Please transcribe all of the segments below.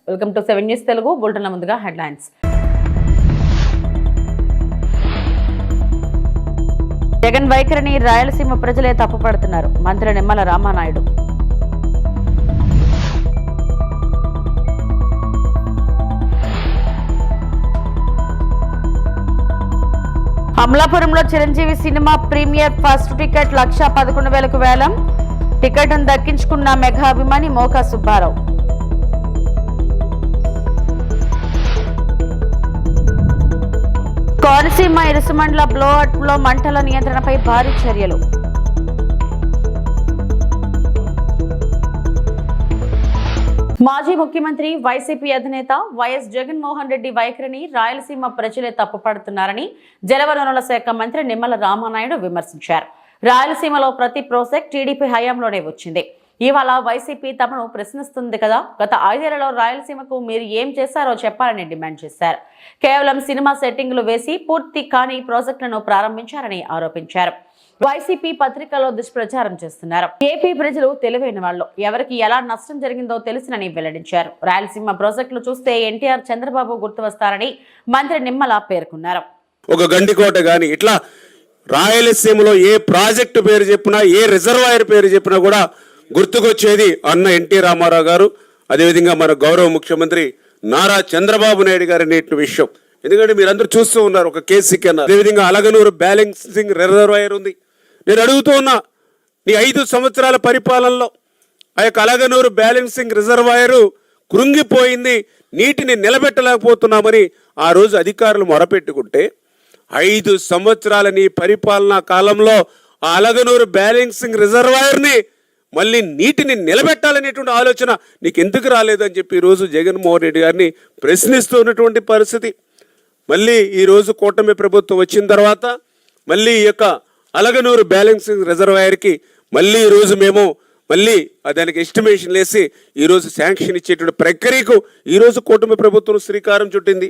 Welcome to 7 news Telugu bulletin. ముందుగా headlines. Jagan వైఖరిని రాయలసీమ ప్రజలే తప్పుపడుతున్నారు. మంత్రి నిమ్మల రామానాయుడు. అమలాపురంలో Chiranjeevi cinema premiere first ticket 1,11,000కు వేలం. టికెట్ను దక్కించుకున్న మెగా అభిమాని మోకా సుబ్బారావు. కోనసీమ ఇరుసుమండల బ్లోఅవుట్లో మంటల నియంత్రణపై భారీ చర్యలు. మాజీ ముఖ్యమంత్రి వైసీపీ అధినేత వైఎస్ జగన్మోహన్ రెడ్డి వైఖరిని రాయలసీమ ప్రజలే తప్పుపడుతున్నారని జలవనరుల శాఖ మంత్రి నిమ్మల రామానాయుడు విమర్శించారు. రాయలసీమలో ప్రతి ప్రాజెక్ట్ టీడీపీ హయాంలోనే వచ్చింది. ఇవాళ వైసీపీ తమను ప్రశ్నిస్తుంది కదా, గత 5 ఏళ్లలో రాయలసీమకు మీరు ఏం చేశారో చెప్పాలని డిమాండ్ చేశారు. కేవలం సినిమా సెట్టింగ్లు వేసి పూర్తి కాని ప్రాజెక్టులను ప్రారంభించారని ఆరోపించారు. వైసీపీ పత్రికల్లో దుష్ప్రచారం చేస్తున్నారు. ఏపీ ప్రజలు తెలివైన వాళ్ళు, ఎవరికి ఎలా నష్టం జరిగిందో తెలుసునని వెల్లడించారు. రాయలసీమ ప్రాజెక్టులు చూస్తే ఎన్టీఆర్, చంద్రబాబు గుర్తు వస్తారని మంత్రి నిమ్మల పేర్కొన్నారు. ఒక గండికోట గాని ఇట్లా రాయలసీమలో ఏ ప్రాజెక్టు పేరు చెప్పినా, ఏ రిజర్వాయర్ పేరు చెప్పినా కూడా గుర్తుకొచ్చేది అన్న ఎన్టీ రామారావు గారు, అదేవిధంగా మన గౌరవ ముఖ్యమంత్రి నారా చంద్రబాబు నాయుడు గారి నేటి విషయం. ఎందుకంటే మీరందరూ చూస్తూ ఉన్నారు, ఒక కేసీకి అన్నారు, అదేవిధంగా అలగనూరు బ్యాలెన్సింగ్ రిజర్వాయర్ ఉంది. నేను అడుగుతూ ఉన్నా, నీ 5 సంవత్సరాల పరిపాలనలో ఆ యొక్క అలగనూరు బ్యాలెన్సింగ్ రిజర్వాయరు కృంగిపోయింది, నీటిని నిలబెట్టలేకపోతున్నామని ఆ రోజు అధికారులు మొరపెట్టుకుంటే 5 సంవత్సరాల నీ పరిపాలనా కాలంలో ఆ అలగనూరు బ్యాలెన్సింగ్ రిజర్వాయర్ని మళ్ళీ నీటిని నిలబెట్టాలనేటువంటి ఆలోచన నీకు ఎందుకు రాలేదని చెప్పి ఈరోజు జగన్మోహన్ రెడ్డి గారిని ప్రశ్నిస్తున్నటువంటి పరిస్థితి. మళ్ళీ ఈరోజు కూటమి ప్రభుత్వం వచ్చిన తర్వాత మళ్ళీ ఈ యొక్క అలగనూరు బ్యాలెన్సింగ్ రిజర్వాయర్కి మళ్ళీ ఈరోజు మేము మళ్ళీ దానికి ఎస్టిమేషన్ వేసి ఈరోజు శాంక్షన్ ఇచ్చేటువంటి ప్రక్రియకు ఈరోజు కూటమి ప్రభుత్వం శ్రీకారం చుట్టింది.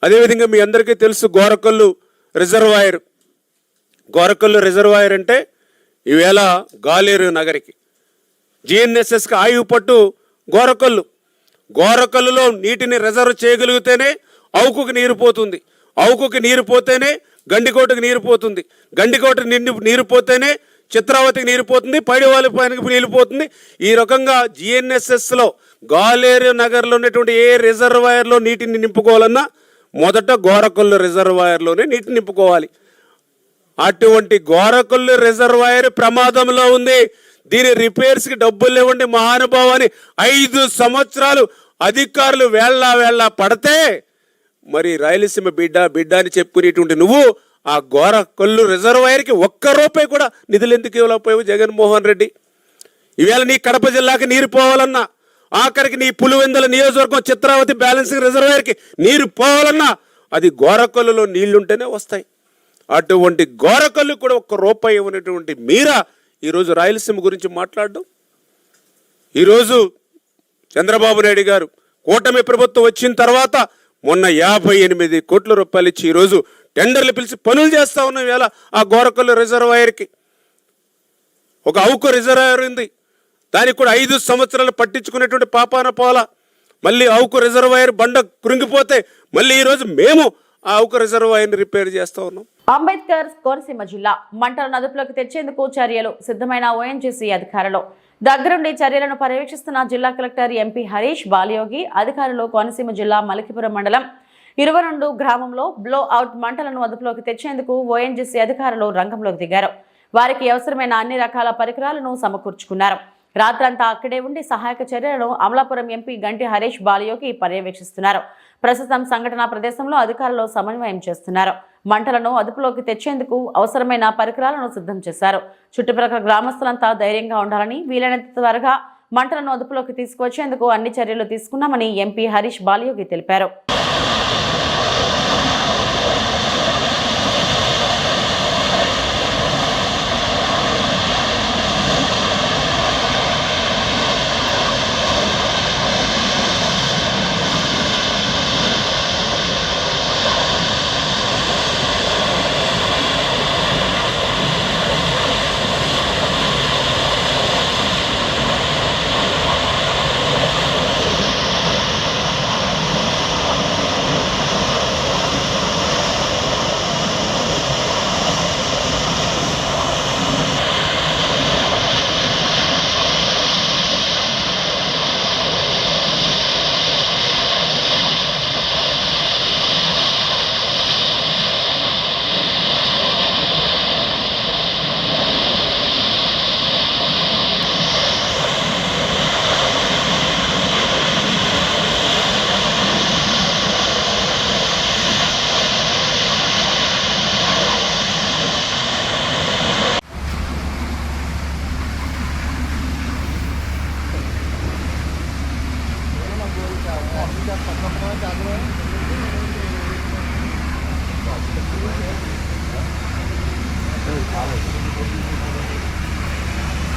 అదేవిధంగా మీ అందరికీ తెలుసు గోరకల్లు రిజర్వాయర్ అంటే ఈవేళ గాలేరు నగరికి జిఎన్ఎస్ఎస్కి ఆయువు పట్టు గోరకల్లులో నీటిని రిజర్వ్ చేయగలిగితేనే అవుకుకి నీరు పోతుంది, అవుకుకి నీరు పోతేనే గండికోటకి నీరు పోతుంది, గండికోటకి నీరు పోతేనే చిత్రావతికి నీరు పోతుంది, పైడివాళ్ళ పైనకి నీరు పోతుంది. ఈ రకంగా జిఎన్ఎస్ఎస్లో గాలేరు నగర్లో ఉన్నటువంటి ఏ రిజర్వాయర్లో నీటిని నింపుకోవాలన్నా మొదట గోరకల్లు రిజర్వాయర్లోనే నీటిని నింపుకోవాలి. అటువంటి గోరకల్లు రిజర్వాయర్ ప్రమాదంలో ఉంది. దీని రిపేర్స్కి డబ్బులు ఇవ్వండి మహానుభావాన్ని 5 సంవత్సరాలు అధికారులు వేళ్ళ పడితే మరి రాయలసీమ బిడ్డ అని చెప్పుకునేటువంటి నువ్వు ఆ గోరకల్లు రిజర్వాయర్కి 1 రూపాయి కూడా నిధులు ఎందుకు ఇవ్వలేకపోయావు జగన్మోహన్ రెడ్డి? ఈవేళ నీ కడప జిల్లాకి నీరు పోవాలన్నా, ఆఖరికి నీ పులివెందుల నియోజకవర్గం చిత్రావతి బ్యాలెన్సింగ్ రిజర్వాయర్కి నీరు పోవాలన్నా అది గోరకల్లులో నీళ్లుంటేనే వస్తాయి. అటువంటి గోరకల్లు కూడా 1 రూపాయి ఇవ్వనటువంటి మీరా ఈరోజు రాయలసీమ గురించి మాట్లాడడం. ఈరోజు చంద్రబాబు నాయుడు గారు కూటమి ప్రభుత్వం వచ్చిన తర్వాత మొన్న 58 కోట్ల రూపాయలు ఇచ్చి ఈరోజు టెండర్లు పిలిచి పనులు చేస్తూ ఉన్నాం. వేళ ఆ గోరకల్లు రిజర్వాయర్కి ఒక అవుకు రిజర్వాయర్ ఉంది, దానికి కూడా 5 సంవత్సరాలు పట్టించుకునేటువంటి పాపాన పోల. మళ్ళీ అవుకు రిజర్వాయర్ బండ కృంగిపోతే మళ్ళీ ఈరోజు మేము ఆ అవుకు రిజర్వాయర్ని రిపేర్ చేస్తూ ఉన్నాం. అంబేద్కర్ కోనసీమ జిల్లా మంటలను అదుపులోకి తెచ్చేందుకు చర్యలు సిద్ధమైన ఓఎన్జీసీ అధికారులు. దగ్గరుండి చర్యలను పర్యవేక్షిస్తున్న జిల్లా కలెక్టర్ ఎంపీ హరీష్ బాలయోగి అధికారులు కోనసీమ జిల్లా మలకిపురం మండలం 22 గ్రామంలో బ్లో అవుట్ మంటలను అదుపులోకి తెచ్చేందుకు ఓఎన్జీసీ అధికారులు రంగంలోకి దిగారు. వారికి అవసరమైన అన్ని రకాల పరికరాలను సమకూర్చుకున్నారు. రాత్రంతా అక్కడే ఉండి సహాయక చర్యలను అమలాపురం ఎంపీ గంటి హరీష్ బాలయోగి పర్యవేక్షిస్తున్నారు. ప్రస్తుతం సంఘటనా ప్రదేశంలో అధికారులు సమన్వయం చేస్తున్నారు. మంటలను అదుపులోకి తెచ్చేందుకు అవసరమైన పరికరాలను సిద్ధం చేశారు. చుట్టుప్రక్కల గ్రామస్తులంతా ధైర్యంగా ఉండాలని, వీలైనంత త్వరగా మంటలను అదుపులోకి తీసుకువచ్చేందుకు అన్ని చర్యలు తీసుకున్నామని ఎంపీ హరీష్ బాలయోగి తెలిపారు.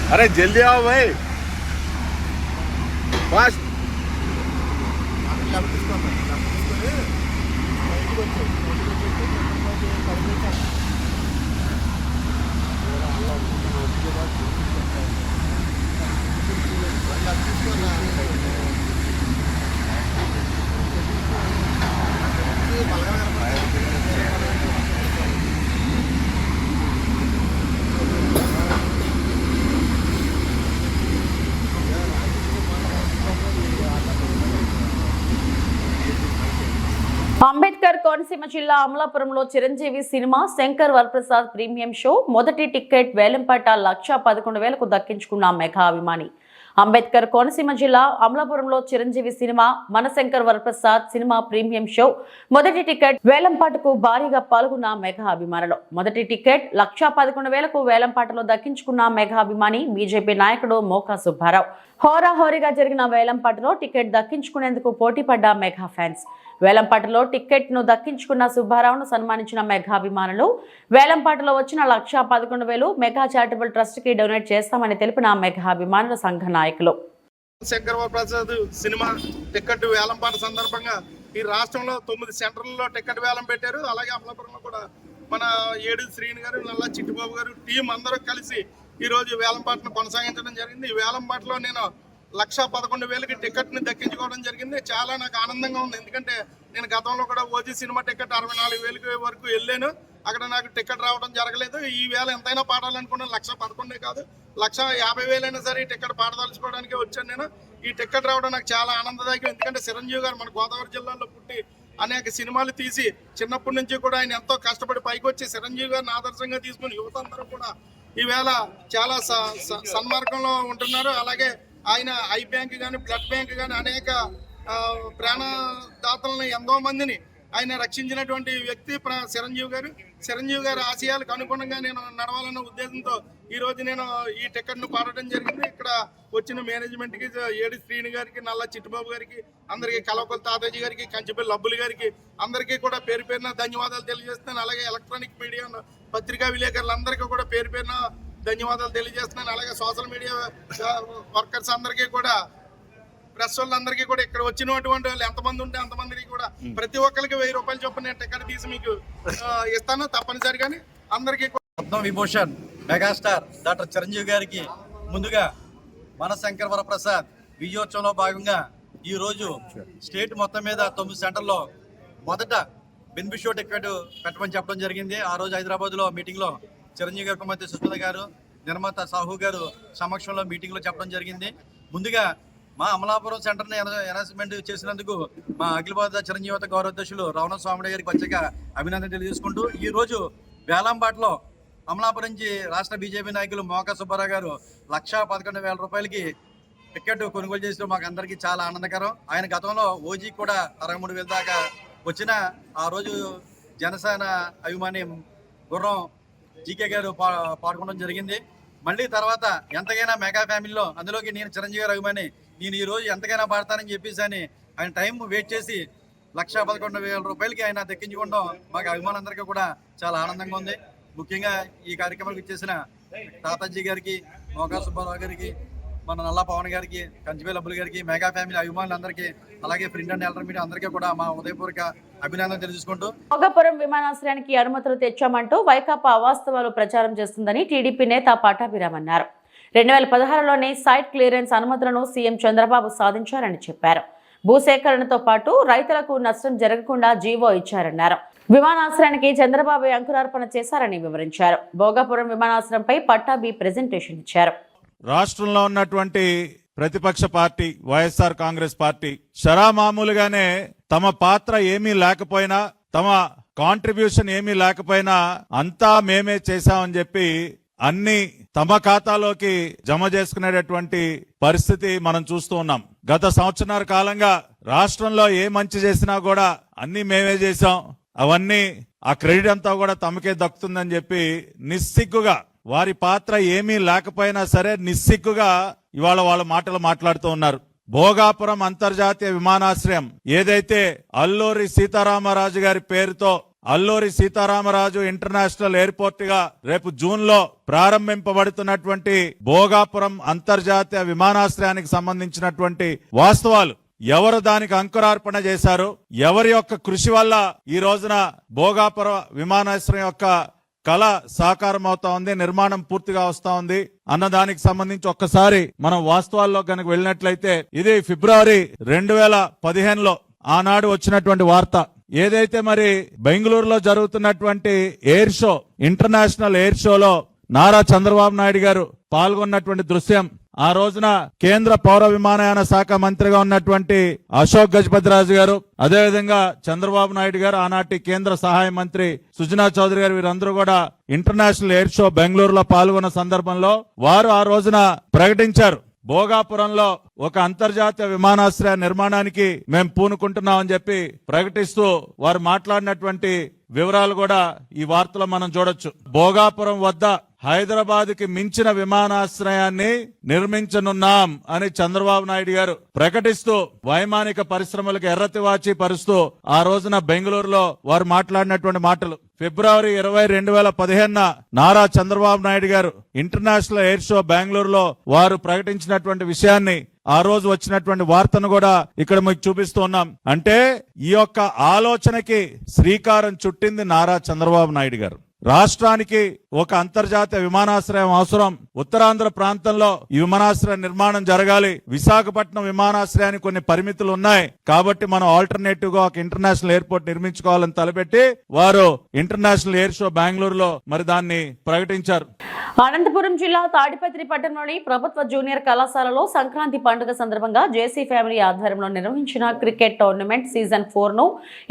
अरे जल्दी आओ भाई फास्ट అంబేద్కర్ కోనసీమ జిల్లా అమలాపురంలో Chiranjeevi cinema Shankar Varaprasad premium show మొదటి టికెట్ వేలంపాట 1,11,000కు దక్కించుకున్న మెగా అభిమాని. అంబేద్కర్ కోనసీమ జిల్లా అమలాపురంలో చిరంజీవి సినిమా మన Shankar Varaprasad cinema premium show మొదటి టికెట్ వేలంపాటకు భారీగా పాల్గొన్న మెగా అభిమానులు. మొదటి టికెట్ 1,11,000కు వేలంపాటలో దక్కించుకున్న మెగా అభిమాని బీజేపీ నాయకుడు మోకా సుబ్బారావు. హోరాహోరీగా జరిగిన వేలంపాటలో టికెట్ దక్కించుకునేందుకు పోటీపడ్డ మెగా ఫ్యాన్స్. వేలంపాటలో టికెట్ ను దక్కించుకున్న సుబ్బారావును సన్మానించిన మెగా అభిమానులు. వేలంపాటలో వచ్చిన 1,11,000 మెగా చారిటబుల్ ట్రస్ట్ కి డొనేట్ చేస్తామని తెలిపిన మెగా అభిమానుల సంఘ నాయకులు. శంకర్ వరప్రసాద్ సినిమా టికెట్ వేలంపాట సందర్భంగా ఈ రాష్ట్రంలో 9 సెంటర్లలో టికెట్ వేలం పెట్టారు. అలాగే అమలాపురంలో కూడా మన ఏడు శ్రీని గారు, నల్లా చిట్టుబాబు గారు టీం అందరూ కలిసి ఈ రోజు వేలంపాటను కొనసాగించడం జరిగింది. ఈ వేలంపాటలో నేను 1,11,000కి టికెట్ని దక్కించుకోవడం జరిగింది. చాలా నాకు ఆనందంగా ఉంది. ఎందుకంటే నేను గతంలో కూడా ఓజీ సినిమా టికెట్ 64,000 వరకు వెళ్ళాను. అక్కడ నాకు టికెట్ రావడం జరగలేదు. ఈ వేళ ఎంతైనా పాడాలనుకున్నాను. 1,11,000 కాదు, 1,50,000 అయినా సరే ఈ టికెట్ పాడదలుచుకోవడానికి వచ్చాను నేను. ఈ టికెట్ రావడం నాకు చాలా ఆనందదాయకం. ఎందుకంటే చిరంజీవి గారు మన గోదావరి జిల్లాలో పుట్టి అనేక సినిమాలు తీసి చిన్నప్పటి నుంచి కూడా ఆయన ఎంతో కష్టపడి పైకి వచ్చి చిరంజీవి గారిని ఆదర్శంగా తీసుకుని యువత అందరూ కూడా ఈవేళ చాలా సన్మార్గంలో ఉంటున్నారు. అలాగే ఆయన ఐ బ్యాంక్ కానీ బ్లడ్ బ్యాంక్ కానీ అనేక ప్రాణదాతలను ఎంతో మందిని ఆయన రక్షించినటువంటి వ్యక్తి చిరంజీవి గారి ఆశయాలకు అనుగుణంగా నేను నడవాలన్న ఉద్దేశంతో ఈ రోజు నేను ఈ టికెట్ను పాడటం జరిగింది. ఇక్కడ వచ్చిన మేనేజ్మెంట్కి, ఏడి శ్రీని గారికి, నల్లా చిట్టుబాబు గారికి, అందరికీ కలవకొల తాతాజీ గారికి, కంచిపల్లి అబ్బులు గారికి అందరికీ కూడా పేరు పేరున ధన్యవాదాలు తెలియజేస్తున్నాను. అలాగే ఎలక్ట్రానిక్ మీడియా పత్రికా విలేకరులందరికీ కూడా పేరు పేరున ధన్యవాదాలు తెలియజేస్తున్నాను. అలాగే సోషల్ మీడియా వర్కర్స్ అందరికీ కూడా, ప్రెస్ వాళ్ళందరికీ కూడా, ఇక్కడ వచ్చినటువంటి వాళ్ళు ఎంతమంది ఉంటే అంతమందికి కూడా ప్రతి ఒక్కరికి 1,000 రూపాయలు చొప్పున నేను టికెట్ తీసి మీకు ఇస్తాను తప్పనిసరిగాని. అందరికీ పద్మ విభూషణ్ మెగాస్టార్ డాక్టర్ చిరంజీవి గారికి ముందుగా మన శంకర్ వరప్రసాద్ విజయోత్సవంలో భాగంగా ఈ రోజు స్టేట్ మొత్తం మీద 9 సెంటర్లో మొదట బెనిఫిట్ షో టికెట్ పెట్టమని చెప్పడం జరిగింది. ఆ రోజు హైదరాబాద్లో మీటింగ్లో చిరంజీవి గారి కుమార్తె సుష్మిత గారు, నిర్మాత సాహు గారు సమక్షంలో మీటింగ్లో చెప్పడం జరిగింది. ముందుగా మా అమలాపురం సెంటర్ని అనౌన్స్మెంట్ చేసినందుకు మా అఖిల భారత చిరంజీవత గౌరవాధ్యక్షులు రావణ స్వామి గారికి ప్రత్యేక అభినందన తెలియజేసుకుంటూ ఈ రోజు వేలంపాటలో అమలాపురం నుంచి రాష్ట్ర బీజేపీ నాయకులు మోకా సుబ్బారావు గారు 1,11,000 రూపాయలకి టికెట్ కొనుగోలు చేసిన మాకు అందరికీ చాలా ఆనందకరం. ఆయన గతంలో ఓజీ కూడా 63,000 దాకా వచ్చిన ఆ రోజు జనసేన అభిమాని గుర్రం జీకే గారు పాడుకోవడం జరిగింది. మళ్ళీ తర్వాత ఎంతకైనా మెగా ఫ్యామిలీలో అందులోకి నేను చిరంజీవి గారు అభిమాని, నేను ఈ రోజు ఎంతకైనా పాడతానని చెప్పేసి అని ఆయన టైం వెయిట్ చేసి 1,11,000 రూపాయలకి ఆయన దక్కించుకోవడం మాకు అభిమానులందరికీ కూడా చాలా ఆనందంగా ఉంది. ముఖ్యంగా ఈ కార్యక్రమానికి ఇచ్చేసిన తాతాజీ గారికి, మోకా సుబ్బారావు గారికి, మన నల్లా పవన్ గారికి, కంచిపల్లి అబ్బులు గారికి, మెగా ఫ్యామిలీ అభిమానులందరికీ, అలాగే ప్రింట్ అండ్ ఎలక్ట్రానిక్ మీడియా అందరికీ కూడా మా ఉదయపూర్వక అభినందన తెలియజేసుకుంటూ భోగాపురం విమానాశ్రయానికి అనుమతులు తెచ్చామంటూ వైకాపా అవాస్తవాలు ప్రచారం చేస్తుందని టీడీపీ నేత పట్టాభిరామ్ అన్నారు. 2016లోనే సైట్ క్లియరెన్స్ అనుమతులను సీఎం చంద్రబాబు సాధించారని చెప్పారు. భూసేకరణతో పాటు రైతులకు నష్టం జరగకుండా జీవో ఇచ్చారన్నారు. విమానాశ్రయానికి చంద్రబాబు అంకురార్పణ చేశారని వివరించారు. భోగాపురం విమానాశ్రయంపై పట్టాభి ప్రెజెంటేషన్ ఇచ్చారు. రాష్ట్రంలో ఉన్నటువంటి ప్రతిపక్ష పార్టీ వైఎస్ఆర్ కాంగ్రెస్ పార్టీ మామూలుగానే తమ పాత్ర ఏమీ లేకపోయినా, తమ కాంట్రిబ్యూషన్ ఏమీ లేకపోయినా అంతా మేమే చేశామని చెప్పి అన్ని తమ ఖాతాలోకి జమ చేసుకునేటటువంటి పరిస్థితి మనం చూస్తూ ఉన్నాం. గత సంవత్సరాల కాలంగా రాష్ట్రంలో ఏ మంచి చేసినా కూడా అన్ని మేమే చేశాం, అవన్నీ ఆ క్రెడిట్ అంతా కూడా తమకే దక్కుతుందని చెప్పి నిస్సిగ్గుగా, వారి పాత్ర ఏమీ లేకపోయినా సరే నిస్సిగ్గుగా ఇవాళ వాళ్ళ మాటలు మాట్లాడుతూ ఉన్నారు. భోగాపురం అంతర్జాతీయ విమానాశ్రయం ఏదైతే అల్లూరి సీతారామరాజు గారి పేరుతో అల్లూరి సీతారామరాజు ఇంటర్నేషనల్ ఎయిర్పోర్ట్ గా రేపు జూన్ లో ప్రారంభింపబడుతున్నటువంటి భోగాపురం అంతర్జాతీయ విమానాశ్రయానికి సంబంధించినటువంటి వాస్తవాలు, ఎవరు దానికి అంకురార్పణ చేశారు, ఎవరి యొక్క కృషి వల్ల ఈ రోజున భోగాపురం విమానాశ్రయం యొక్క కళ సాకారం అవుతా ఉంది, నిర్మాణం పూర్తిగా వస్తా ఉంది అన్న దానికి సంబంధించి ఒక్కసారి మనం వాస్తవాల్లో కనుక వెళ్ళినట్లయితే, ఇది ఫిబ్రవరి 2015లో ఆనాడు వచ్చినటువంటి వార్త. ఏదైతే మరి బెంగళూరులో జరుగుతున్నటువంటి ఎయిర్ షో, ఇంటర్నేషనల్ ఎయిర్ షోలో నారా చంద్రబాబు నాయుడు గారు పాల్గొన్నటువంటి దృశ్యం, ఆ రోజున కేంద్ర పౌర విమానయాన శాఖ మంత్రిగా ఉన్నటువంటి అశోక్ గజపతిరాజు గారు, అదేవిధంగా చంద్రబాబు నాయుడు గారు, ఆనాటి కేంద్ర సహాయ మంత్రి సుజనా చౌదరి గారు, వీరందరూ కూడా ఇంటర్నేషనల్ ఎయిర్ షో బెంగళూరులో పాల్గొన్న సందర్భంలో వారు ఆ రోజున ప్రకటించారు, భోగాపురంలో ఒక అంతర్జాతీయ విమానాశ్రయ నిర్మాణానికి మేము పూనుకుంటున్నామని చెప్పి ప్రకటిస్తూ వారు మాట్లాడినటువంటి వివరాలు కూడా ఈ వార్తలో మనం చూడొచ్చు. భోగాపురం వద్ద హైదరాబాద్ కి మించిన విమానాశ్రయాన్ని నిర్మించనున్నాం అని చంద్రబాబు నాయుడు గారు ప్రకటిస్తూ వైమానిక పరిశ్రమలకు ఎర్రతివాచి పరుస్తూ ఆ రోజున బెంగళూరులో వారు మాట్లాడినటువంటి మాటలు. ఫిబ్రవరి 20, 2015 నారా చంద్రబాబు నాయుడు గారు ఇంటర్నేషనల్ ఎయిర్ షో బెంగళూరులో వారు ప్రకటించినటువంటి విషయాన్ని, ఆ రోజు వచ్చినటువంటి వార్తను కూడా ఇక్కడ మీకు చూపిస్తూ ఉన్నాం. అంటే ఈ యొక్క ఆలోచనకి శ్రీకారం చుట్టింది నారా చంద్రబాబు నాయుడు గారు. రాష్ట్రానికి ఒక అంతర్జాతీయ విమానాశ్రయం అవసరం, ఉత్తరాంధ్ర ప్రాంతంలో ఈ విమానాశ్రయ నిర్మాణం జరగాలి, విశాఖపట్నం విమానాశ్రయానికి కొన్ని పరిమితులు ఉన్నాయి కాబట్టి మనం ఆల్టర్నేటివ్ గా ఒక ఇంటర్నేషనల్ ఎయిర్పోర్ట్ నిర్మించుకోవాలని తలపెట్టి వారు ఇంటర్నేషనల్ ఎయిర్ షో బెంగళూరులో మరి దాన్ని ప్రకటించారు. అనంతపురం జిల్లా తాడిపత్రి పట్టణంలోని ప్రభుత్వ జూనియర్ కళాశాలలో సంక్రాంతి పండుగ సందర్భంగా జేసీ ఫ్యామిలీ ఆధ్వర్యంలో నిర్వహించిన క్రికెట్ టోర్నమెంట్ సీజన్ 4 ను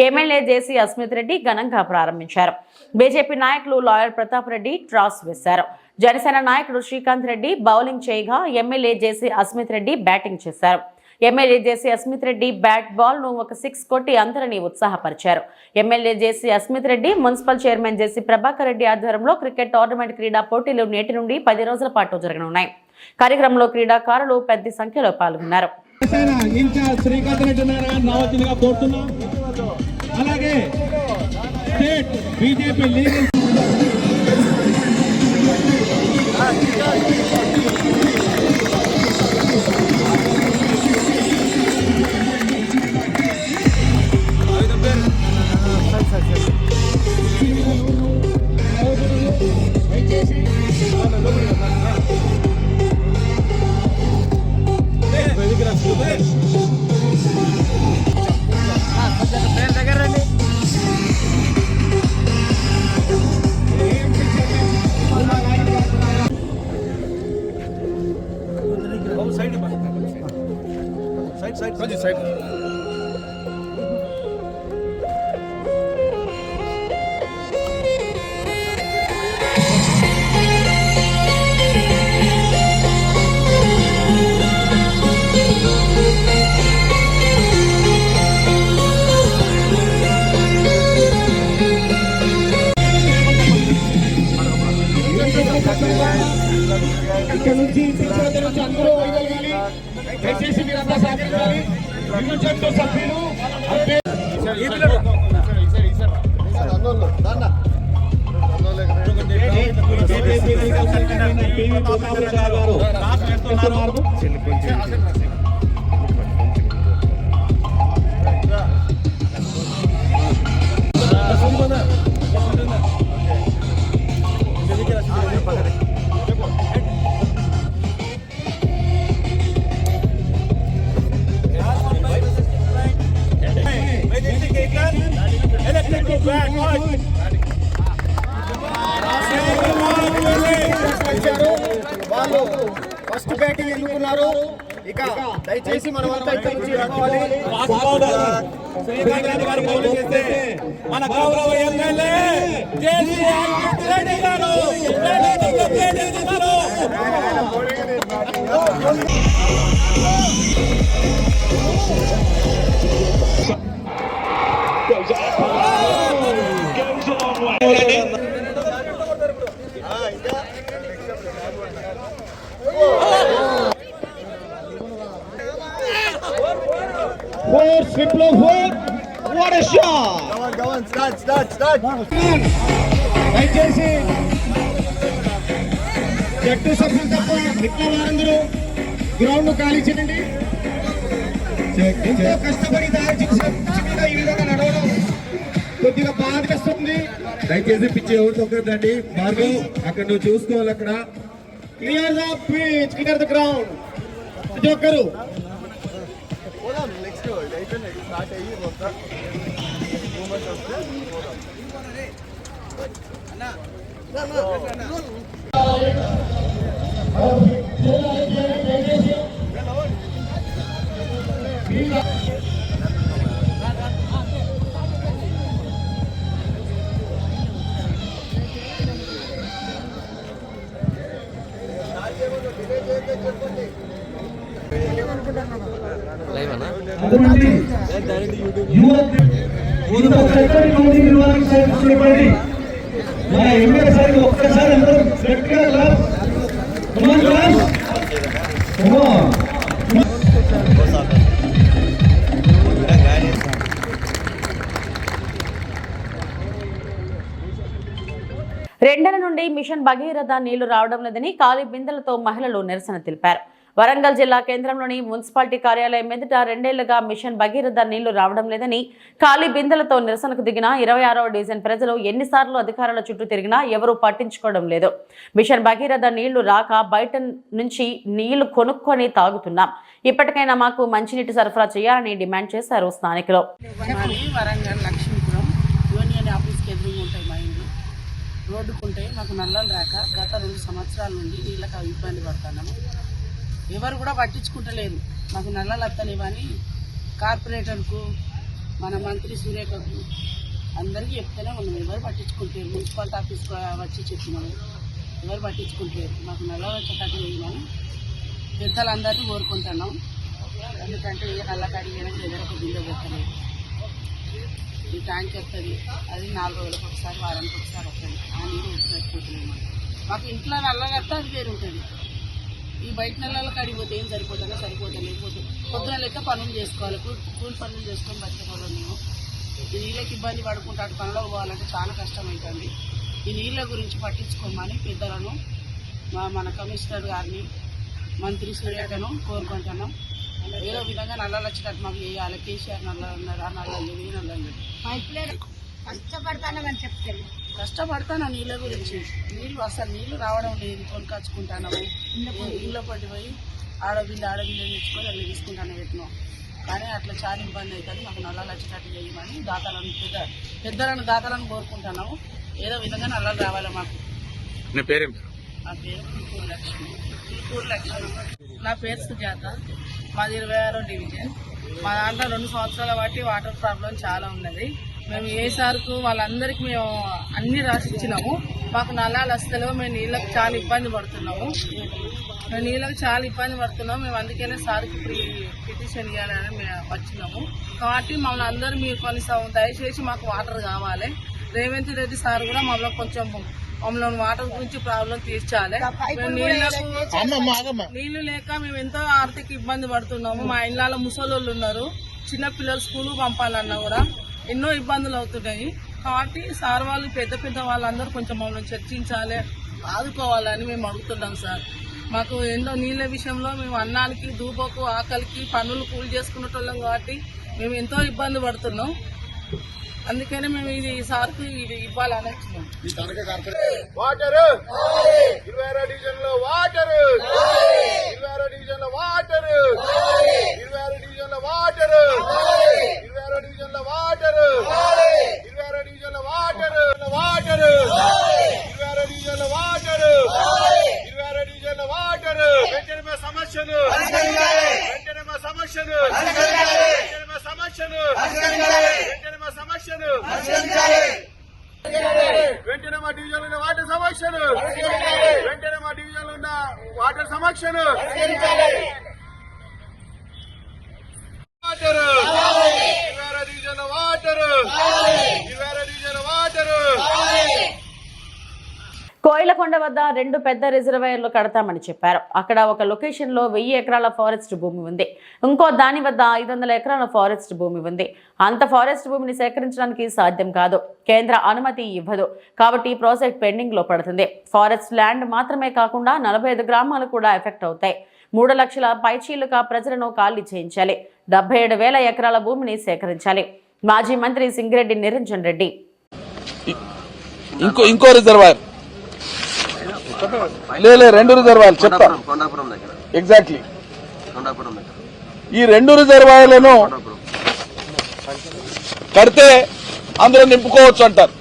ఎమ్మెల్యే జేసీ అస్మిత్ రెడ్డి ఘనంగా ప్రారంభించారు. బీజేపీ నాయకులు లాయర్ ప్రతాప్ రెడ్డి ట్రాస్ వేశారు. జనసేన నాయకుడు శ్రీకాంత్ రెడ్డి బౌలింగ్ చేయగా ఎమ్మెల్యే జేసీ అస్మిత్ రెడ్డి బ్యాటింగ్ చేశారు. ఎమ్మెల్యే జేసీ అస్మిత్ రెడ్డి బ్యాట్ బాల్ ను ఒక 6 కొట్టి అందరినీ ఉత్సాహపరిచారు. ఎమ్మెల్యే జేసీ అస్మిత్ రెడ్డి, మున్సిపల్ చైర్మన్ జేసీ ప్రభాకర్ రెడ్డి ఆధ్వర్యంలో క్రికెట్ టోర్నమెంట్ క్రీడా పోటీలు నేటి నుండి 10 రోజుల పాటు జరగనున్నాయి. కార్యక్రమంలో క్రీడాకారులు పెద్ద సంఖ్యలో పాల్గొన్నారు. ఇక్కడ నుంచి అందరూ వైదొలగాలి. దయచేసి మీరంతా సహకరించాలి. ఇరు జట్టు సభ్యులు వాళ్ళు ఫస్ట్ బ్యాటింగ్ ఎన్నుకున్నారు. ఇక దయచేసి మనం అంతా మన గౌరవ ఎమ్మెల్యే జేసీ రెడ్డి గారు Four, Swiplo 4. What a shot! దయచేసి జట్టు సభ్యులు తప్ప మిగతా వారందరూ గ్రౌండ్ ఖాళీ చేయండి. ఎంతో కష్టపడి తయారు చేసిన ఈ విధంగా నడవడం కొద్దిగా బాధేస్తుంది. దయచేసి పిచ్చి ఎవరు తొక్కదండి. మార్గం అక్కడ నువ్వు చూసుకోవాలి. అక్కడ clear the pitch, clear the ground. ప్రతి ఒక్కరు ఒక్కసారి అందరూ రెండేళ్ల నుండి మిషన్ భగీరథ నీళ్లు రావడం లేదని ఖాళీ బిందెలతో మహిళలు నిరసన తెలిపారు. వరంగల్ జిల్లా కేంద్రంలోని మున్సిపాలిటీ కార్యాలయం ఎదుట రెండేళ్లుగా మిషన్ భగీరథ నీళ్లు రావడం లేదని ఖాళీ బిందెలతో నిరసనకు దిగిన 26వ డివిజన్ ప్రజలు ఎన్నిసార్లు అధికారుల చుట్టూ తిరిగినా ఎవరూ పట్టించుకోవడం లేదు. మిషన్ భగీరథ నీళ్లు రాక బయట నుంచి నీళ్లు కొనుక్కొని తాగుతున్నాం. ఇప్పటికైనా మాకు మంచినీటి సరఫరా చేయాలని డిమాండ్ చేశారు స్థానికులు. వరంగల్ లక్ష్మీపురం యూనియన్ ఆఫీస్కి ఎదురుగా ఉంటాయి మా ఇల్లు. రోడ్డుకుంటే మాకు నల్లలు రాక గత 2 సంవత్సరాల నుండి నీళ్ళకి ఇబ్బంది పడుతున్నాము. ఎవరు కూడా పట్టించుకుంటలేరు. మాకు నల్లలు వస్తలేవని కార్పొరేటర్కు, మన మంత్రి సూర్యకకు అందరికీ చెప్తూనే ఉన్నాం. ఎవరు పట్టించుకుంటారు. మున్సిపాలిటీ ఆఫీస్కి వచ్చి చెప్పినాము, ఎవరు పట్టించుకుంటారు. మాకు నల్లలు వచ్చేటట్టు వేయమని పెద్దలందరినీ కోరుకుంటున్నాం. ఎందుకంటే ఏ నల్లకాడి వేయడానికి దగ్గర ఒక బిల్లు పెట్టలేదు. ఈ ట్యాంక్ వస్తుంది, అది 4 రోజులకు ఒకసారి, వారానికి ఒకసారి వస్తుంది. ఆ నీరు పెట్టుకుంటున్నాం. మాకు ఇంట్లో నల్లలు వస్తే అది వేరు ఉంటుంది. ఈ బయట నెలలకు అడిగిపోతే ఏం సరిపోతుందో లేకపోతే పొద్దున లెక్క పనులు చేసుకోవాలి. కూలి పనులు చేసుకొని బతికేవాళ్ళం మేము. ఈ నీళ్ళకి ఇబ్బంది పడుకుంటే అటు పనులకు పోవాలంటే చాలా కష్టం అవుతుంది. ఈ నీళ్ళ గురించి పట్టించుకోమని పెద్దలను, మన కమిషనర్ గారిని, మంత్రి సూర్యకను కోరుకుంటున్నాం. ఏదో విధంగా నల్లలు వచ్చినట్టు మాకు చేయాలి. కేసీఆర్ నల్ల ఉన్నారు, ఆ నల్లలు ఈ నల్లలు కష్టపడతాను. నీళ్ళ గురించి అసలు నీళ్ళు రావడం లేదు. కొనుకొచ్చుకుంటాను. నీళ్ళ పట్టిపోయి ఆడబిల్లు తెచ్చుకొని అట్లా తీసుకుంటాను పెట్టినాం. కానీ అట్లా చాలా ఇబ్బంది అవుతుంది. మాకు నల్లలు వచ్చేటట్టు చేయమని దాతలను కోరుకుంటున్నాము. ఏదో విధంగా నల్లలు రావాలి మాకు. నా పేరు పిల్కూరు లక్ష్మి. నా పేరు సుజాత. మాది 26వ డివిజన్. మా దాంట్లో 2 సంవత్సరాల బట్టి వాటర్ ప్రాబ్లం చాలా ఉన్నది. మేము ఏ సార్కు వాళ్ళందరికీ మేము అన్ని రాసిచ్చినాము. మాకు నల్లాలు వస్తలేవు. మేము నీళ్ళకి చాలా ఇబ్బంది పడుతున్నాము. మేము అందుకనే సార్కి పిటిషన్ ఇవ్వాలని మేము వచ్చినాము. కాబట్టి మమ్మల్ని అందరూ మీరు కొనిస్తాము. దయచేసి మాకు వాటర్ కావాలి. రేవంత్ రెడ్డి సార్ కూడా మమ్మల్ని వాటర్ గురించి ప్రాబ్లం తీర్చాలి. నీళ్లు లేక మేము ఎంతో ఆర్థిక ఇబ్బంది పడుతున్నాము. మా ఇళ్ళలో ముసలోళ్ళు ఉన్నారు. చిన్నపిల్లలు స్కూల్ పంపాలన్నా కూడా ఎన్నో ఇబ్బందులు అవుతున్నాయి. కాబట్టి సార్ వాళ్ళు పెద్ద వాళ్ళందరూ కొంచెం మమ్మల్ని చర్చించాలి, ఆదుకోవాలని మేము అడుగుతున్నాం సార్. మాకు ఎన్నో నీళ్ళ విషయంలో మేము అన్నానికి, దూబకు, ఆకలికి పనులు కూలి చేసుకునేటోళ్ళం కాబట్టి మేము ఎంతో ఇబ్బంది పడుతున్నాం. అందుకనే మేము ఇది సార్కు ఇది ఇవ్వాలని వచ్చినాం. వాటర్ 26వ డివిజన్లో వాటర్, 26వ డివిజన్లో వాటర్, 26వ డివిజన్లో వాటర్, 26వ డివిజన్లో వాటర్, 26వ డివిజన్లో వాటర్, 26వ డివిజన్లో వాటర్, 26వ డివిజన్లో వాటర్. వెంటనే మా సమస్యలు, వెంటనే మా సమస్యలు, వెంటనే మా సమస్యలు, వెంటనే మా సమస్యలు, వెంటనే మా డివిజన్ ఉన్న వాటర్ సమస్యలు, వెంటనే మా డివిజన్ ఉన్న వాటర్ సమస్యలు, వాటర్ 26వ డివిజన్ వాటర్, 26వ డివిజన్ వాటర్. కోయిలకొండ వద్ద 2 పెద్ద రిజర్వాయర్లు కడతామని చెప్పారు. అక్కడ ఒక లొకేషన్ లో 1000 ఎకరాల ఫారెస్ట్ భూమి ఉంది. ఇంకో దాని వద్ద 500 ఎకరాల ఫారెస్ట్ భూమి ఉంది. అంత ఫారెస్ట్ భూమిని సేకరించడానికి సాధ్యం కాదు. కేంద్ర అనుమతి ఇవ్వదు. కాబట్టి ఈ ప్రాజెక్ట్ పెండింగ్ లో పడుతుంది. ఫారెస్ట్ ల్యాండ్ మాత్రమే కాకుండా 45 గ్రామాలు కూడా ఎఫెక్ట్ అవుతాయి. 3 లక్షల పైచీలుగా ప్రజలను ఖాళీ చేయించాలి. 77,000 ఎకరాల భూమిని సేకరించాలి. మాజీ మంత్రి సింగిరెడ్డి నిరంజన్ రెడ్డి. ఇంకో రిజర్వాయర్ లే 2 రిజర్వాయర్లు చెప్తా ఎగ్జాక్ట్లీ. ఈ 2 రిజర్వాయర్లను కడితే అందులో నింపుకోవచ్చు అంటారు.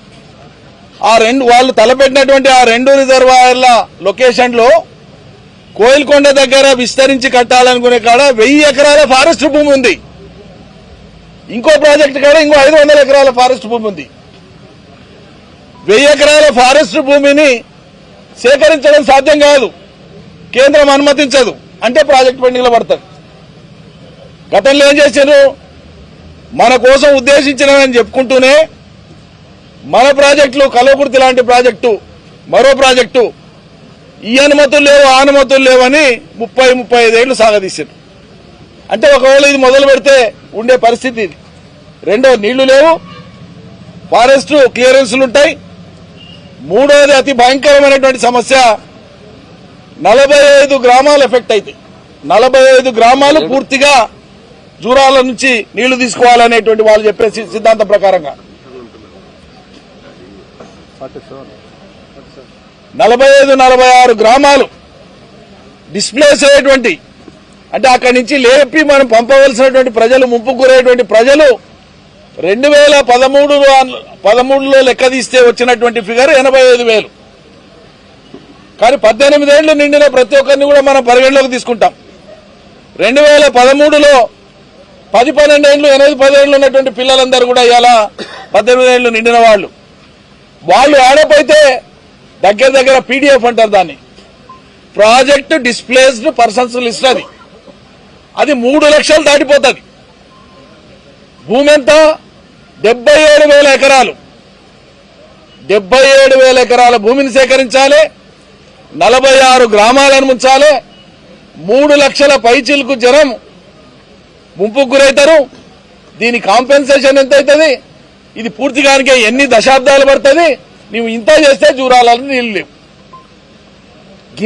వాళ్ళు తలపెట్టినటువంటి ఆ 2 రిజర్వాయర్ల లొకేషన్ లో కోయిల్కొండ దగ్గర విస్తరించి కట్టాలనుకునే కాడ 1000 ఎకరాల ఫారెస్ట్ భూమి ఉంది. ఇంకో ప్రాజెక్ట్ కాడ ఇంకో 500 ఎకరాల ఫారెస్ట్ భూమి ఉంది. 1000 ఎకరాల ఫారెస్ట్ భూమిని సేకరించడం సాధ్యం కాదు. కేంద్రం అనుమతించదు. అంటే ప్రాజెక్ట్ పెండింగ్ లో పడతారు. గతంలో ఏం చేశారు? మన కోసం ఉద్దేశించినని చెప్పుకుంటూనే మన ప్రాజెక్టులు కల్వకుర్తి లాంటి ప్రాజెక్టు, మరో ప్రాజెక్టు ఈ అనుమతులు లేవు ఆ అనుమతులు లేవని 30-35 ఏళ్లు సాగదీశారు. అంటే ఒకవేళ ఇది మొదలు పెడితే ఉండే పరిస్థితి ఇది. రెండో, నీళ్లు లేవు, ఫారెస్ట్ క్లియరెన్స్లు ఉంటాయి. మూడోది అతి భయంకరమైనటువంటి సమస్య 45 గ్రామాలు ఎఫెక్ట్ అవుతాయి. 45 గ్రామాలు పూర్తిగా జూరాల నుంచి నీళ్లు తీసుకోవాలనేటువంటి వాళ్ళు చెప్పే సిద్ధాంతం ప్రకారంగా 45-46 గ్రామాలు డిస్ప్లేస్ అయ్యేటువంటి, అంటే అక్కడి నుంచి లేపి మనం పంపవలసినటువంటి ప్రజలు, ముంపుకు గురయ్యేటువంటి ప్రజలు 2013లో లెక్క తీస్తే వచ్చినటువంటి ఫిగర్ 85,000. కానీ 18 ఏళ్లు నిండిన ప్రతి ఒక్కరిని కూడా మనం పరిగణలోకి తీసుకుంటాం. 2013లో 10-12 ఏళ్లు 8-10 ఏళ్లు ఉన్నటువంటి పిల్లలందరూ కూడా ఇలా 18 ఏళ్లు నిండిన వాళ్ళు ఆడపోతే దగ్గర పీడిఎఫ్ అంటారు దాన్ని, ప్రాజెక్ట్ డిస్ప్లేస్డ్ పర్సన్స్ లిస్ట్. అది 3 లక్షలు దాటిపోతుంది. భూమి ఎంత? 77,000 ఎకరాలు. 77,000 ఎకరాల భూమిని సేకరించాలి. 46 గ్రామాలను ముంచాలి. 3 లక్షల పైచిలకు జనం ముంపుకు గురవుతారు. దీని కాంపెన్సేషన్ ఎంత అవుతుంది? ఇది పూర్తిగానికే ఎన్ని దశాబ్దాలు పడుతుంది? నీవు ఇంత చేస్తే జూరాలను నీళ్లు లేవు.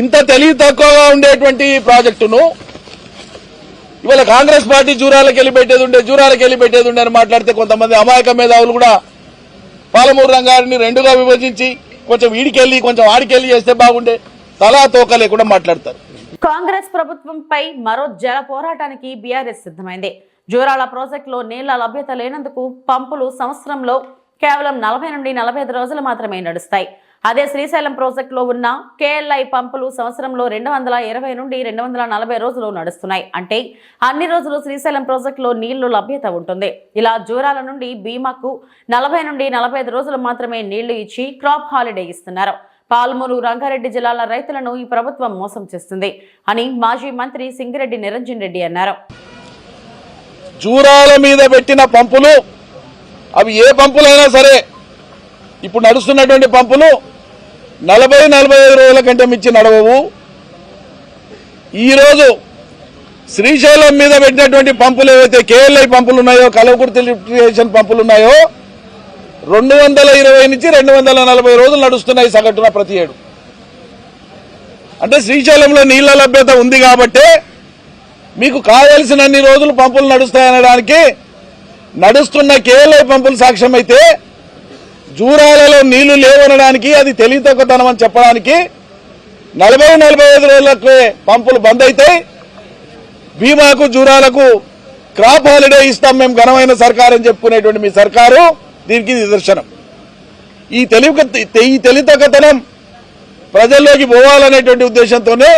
ఇంత తెలివి తక్కువగా ఉండేటువంటి ప్రాజెక్టును ఇవాళ కాంగ్రెస్ పార్టీ జూరాలకు వెళ్ళి పెట్టేది ఉండే అని మాట్లాడితే కొంతమంది అమాయక మేధావులు కూడా పాలమూరు రంగాన్ని 2గా విభజించి కొంచెం వీడికెళ్ళి కొంచెం ఆడికెళ్ళి చేస్తే బాగుండే, తలా తోక లేకుండా మాట్లాడతారు. కాంగ్రెస్ ప్రభుత్వంపై మరో జల పోరాటానికి బీఆర్ఎస్ సిద్ధమైంది. జూరాల ప్రాజెక్టులో నీళ్ల లభ్యత లేనందుకు పంపులు సంవత్సరంలో కేవలం 40 నుండి 45 రోజులు మాత్రమే నడుస్తాయి. అదే శ్రీశైలం ప్రాజెక్టులో ఉన్న కేఎల్ఐ పంపులు సంవత్సరంలో 220 నుండి 240 రోజులు నడుస్తున్నాయి. అంటే అన్ని రోజులు శ్రీశైలం ప్రాజెక్టులో నీళ్లు లభ్యత ఉంటుంది. ఇలా జూరాల నుండి భీమాకు 40 నుండి 45 రోజులు మాత్రమే నీళ్లు ఇచ్చి క్రాప్ హాలిడే ఇస్తున్నారు. పాల్మూరు, రంగారెడ్డి జిల్లాల రైతులను ఈ ప్రభుత్వం మోసం చేస్తుంది అని మాజీ మంత్రి సింగిరెడ్డి నిరంజన్ రెడ్డి అన్నారు. జూరాల మీద పెట్టిన పంపులు అవి ఏ పంపులైనా సరే ఇప్పుడు నడుస్తున్నటువంటి పంపులు 40-45 రోజుల కంటే మించి నడవవు. ఈరోజు శ్రీశైలం మీద పెట్టినటువంటి పంపులు ఏవైతే కేఎల్ఐ పంపులు ఉన్నాయో, కల్వకుర్తి లిఫ్ట్ ఇరిగేషన్ పంపులు ఉన్నాయో 220 నుంచి 240 రోజులు నడుస్తున్నాయి సగటున ప్రతి ఏడు. అంటే శ్రీశైలంలో నీళ్ల లభ్యత ఉంది కాబట్టి మీకు కావలసినన్ని రోజులు పంపులు నడుస్తాయనడానికి నడుస్తున్న కేఎల్ఐ పంపులు సాక్ష్యం అయితే, జూరాలలో నీళ్లు లేవనడానికి అది తెలివితక్కువతనం అని చెప్పడానికి 40-45 రోజులకు పంపులు బంద్ అవుతాయి. భీమాకు, జూరాలకు క్రాప్ హాలిడే ఇస్తాం మేము ఘనమైన సర్కారు అని చెప్పుకునేటువంటి మీ సర్కారు దీనికి నిదర్శనం. ఈ తెలివితక్కువతనం ప్రజల్లోకి పోవాలనేటువంటి ఉద్దేశంతోనే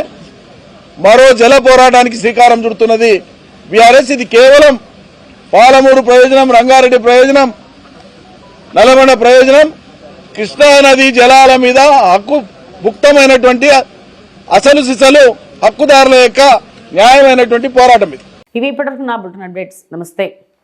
మరో జల పోరాటానికి శ్రీకారం చుడుతున్నది బీఆర్ఎస్. ఇది కేవలం పాలమూరు ప్రయోజనం, రంగారెడ్డి ప్రయోజనం, నల్గొండ ప్రయోజనం, కృష్ణానది జలాల మీద హక్కు భుక్తమైనటువంటి అసలు సిసలు హక్కుదారుల యొక్క న్యాయమైనటువంటి పోరాటం ఇది. ఇవి ఇప్పటివరకు నా బులెటిన్ అప్డేట్స్. నమస్తే.